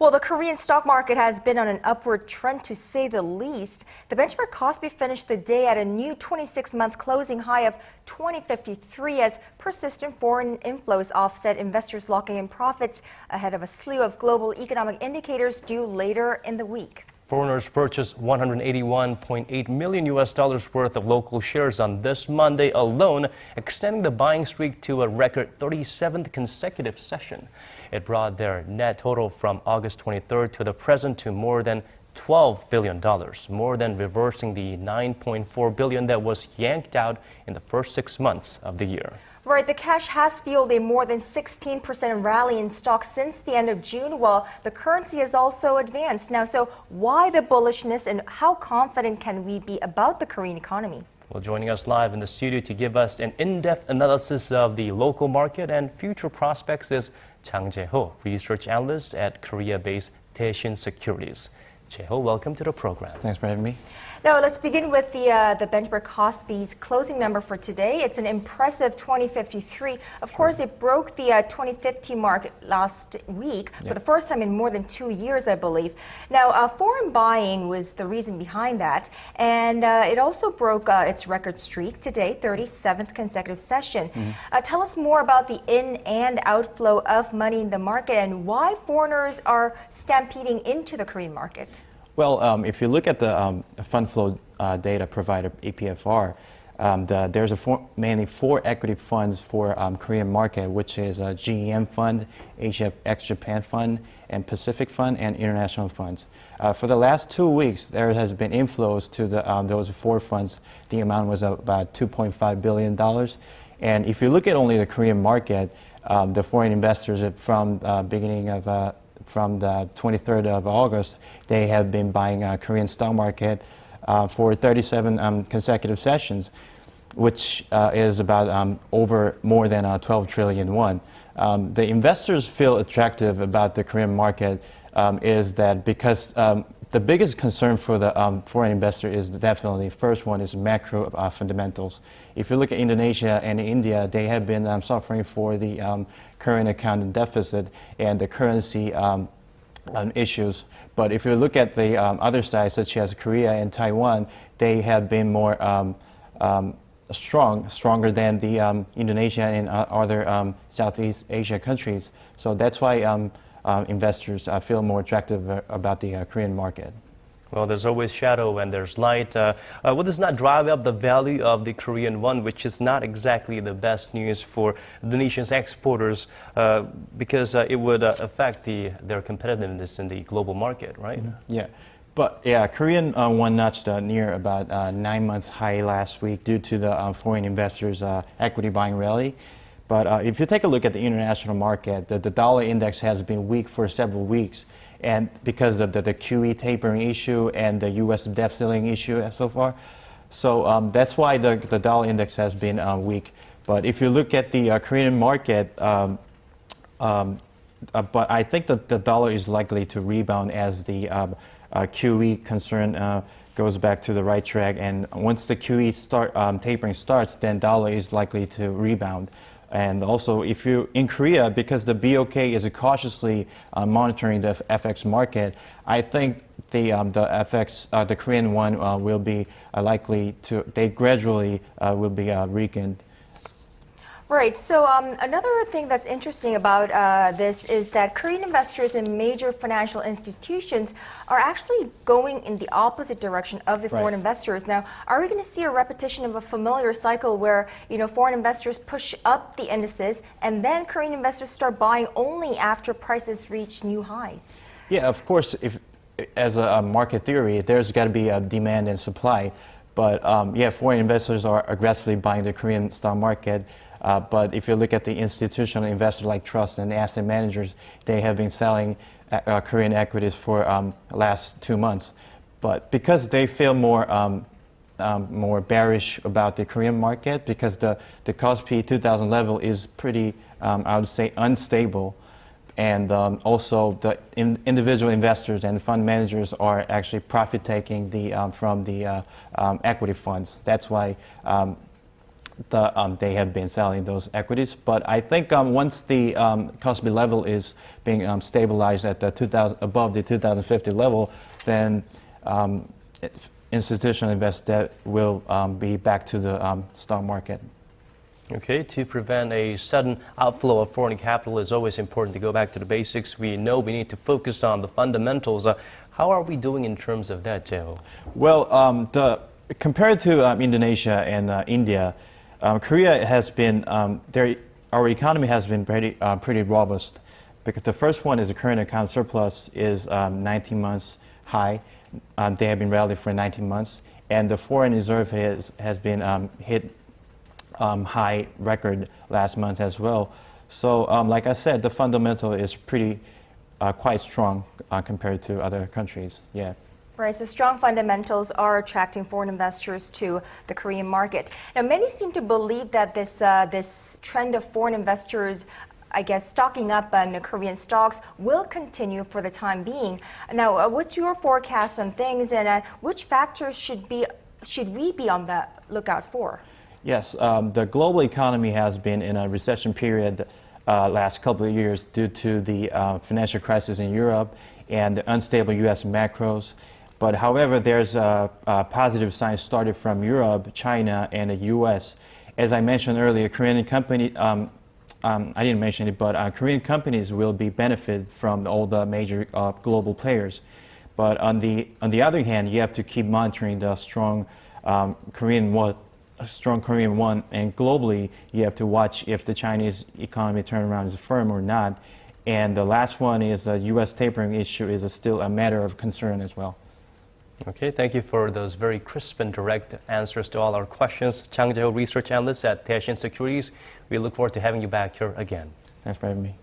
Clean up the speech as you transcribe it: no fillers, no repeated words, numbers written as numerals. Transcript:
Well, the Korean stock market has been on an upward trend to say the least. The benchmark Kospi finished the day at a new 26-month closing high of 2053 as persistent foreign inflows offset investors locking in profits ahead of a slew of global economic indicators due later in the week. Foreigners purchased $181.8 million worth of local shares on this Monday alone, extending the buying streak to a record 37th consecutive session. It brought their net total from August 23rd to the present to more than $12 billion, more than reversing the $9.4 billion that was yanked out in the first 6 months of the year. Right, the cash has fueled a more than 16% rally in stocks since the end of June, while the currency has also advanced. Now, so why the bullishness and how confident can we be about the Korean economy? Well, joining us live in the studio to give us an in-depth analysis of the local market and future prospects is Chang Jae-ho, research analyst at Korea-based Daeshin Securities. Jae-ho, welcome to the program. Thanks for having me. Now, let's begin with the benchmark Kospi's closing number for today. It's an impressive 2053. Of course, it broke the 2050 mark last week for the first time in more than 2 years, I believe. Now, foreign buying was the reason behind that, and it also broke its record streak today, 37th consecutive session. Tell us more about the in and outflow of money in the market and why foreigners are stampeding into the Korean market. Well, if you look at the fund flow data provider, APFR, there's mainly four equity funds for Korean market, which is a GEM fund, Asia ex-Japan fund, and Pacific fund, and international funds. For the last 2 weeks, there has been inflows to those four funds. The amount was about $2.5 billion. And if you look at only the Korean market, the foreign investors from beginning of from the 23rd of August, they have been buying Korean stock market for 37 consecutive sessions, which is about over more than 12 trillion won. The investors feel attractive about the Korean market is that because the biggest concern for the foreign investor is definitely, first one is macro fundamentals. If you look at Indonesia and India, they have been suffering for the current account deficit and the currency issues. But if you look at the other side, such as Korea and Taiwan, they have been more stronger than the Indonesia and other Southeast Asia countries. So that's why investors feel more attractive about the Korean market. Well, there's always shadow when there's light. What does not drive up the value of the Korean won, which is not exactly the best news for the nation's exporters because it would affect their competitiveness in the global market, right? Yeah. But yeah, Korean won notched near about 9 months high last week due to the foreign investors' equity buying rally. But if you take a look at the international market, the dollar index has been weak for several weeks, and because of the QE tapering issue and the U.S. debt ceiling issue so far. So that's why the dollar index has been weak. But if you look at the Korean market, but I think that the dollar is likely to rebound as the QE concern goes back to the right track. And once the QE tapering starts, then dollar is likely to rebound. And also, if you in Korea, because the BOK is cautiously monitoring the FX market, I think the Korean won will be likely to, they gradually will be weakened. Right. So another thing that's interesting about this is that Korean investors in major financial institutions are actually going in the opposite direction of the foreign investors. Now, are we going to see a repetition of a familiar cycle where, foreign investors push up the indices and then Korean investors start buying only after prices reach new highs? Yeah, of course, as a market theory, there's got to be a demand and supply. But yeah, foreign investors are aggressively buying the Korean stock market. But if you look at the institutional investors like trust and asset managers, they have been selling Korean equities for last 2 months. But because they feel more bearish about the Korean market, because the Kospi 2000 level is pretty, I would say, unstable. And also the individual investors and fund managers are actually profit taking from the equity funds. That's why they have been selling those equities. But I think once the Kospi level is being stabilized at the above the 2050 level, then institutional investors will be back to the stock market. Okay, to prevent a sudden outflow of foreign capital, it's always important to go back to the basics. We know we need to focus on the fundamentals. How are we doing in terms of that, Joe? Well, compared to Indonesia and India, Korea has been our economy has been pretty robust. Because the first one is the current account surplus is 19 months high. They have been rallied for 19 months, and the foreign reserve has been hit high record last month as well. So, like I said, the fundamental is quite strong compared to other countries. Yeah. Right, so strong fundamentals are attracting foreign investors to the Korean market. Now, many seem to believe that this trend of foreign investors, I guess, stocking up on Korean stocks will continue for the time being. Now, what's your forecast on things, and which factors should we be on the lookout for? Yes, the global economy has been in a recession period last couple of years due to the financial crisis in Europe and the unstable U.S. macros. But however, there's positive signs started from Europe, China, and the U.S. As I mentioned earlier, Korean company. I didn't mention it, but Korean companies will be benefit from all the major global players. But on the other hand, you have to keep monitoring the strong Korean won, and globally, you have to watch if the Chinese economy turnaround is firm or not. And the last one is the U.S. tapering issue is still a matter of concern as well. Okay, thank you for those very crisp and direct answers to all our questions. Chang Jae-ho, research analyst at Daishin Securities. We look forward to having you back here again. Thanks for having me.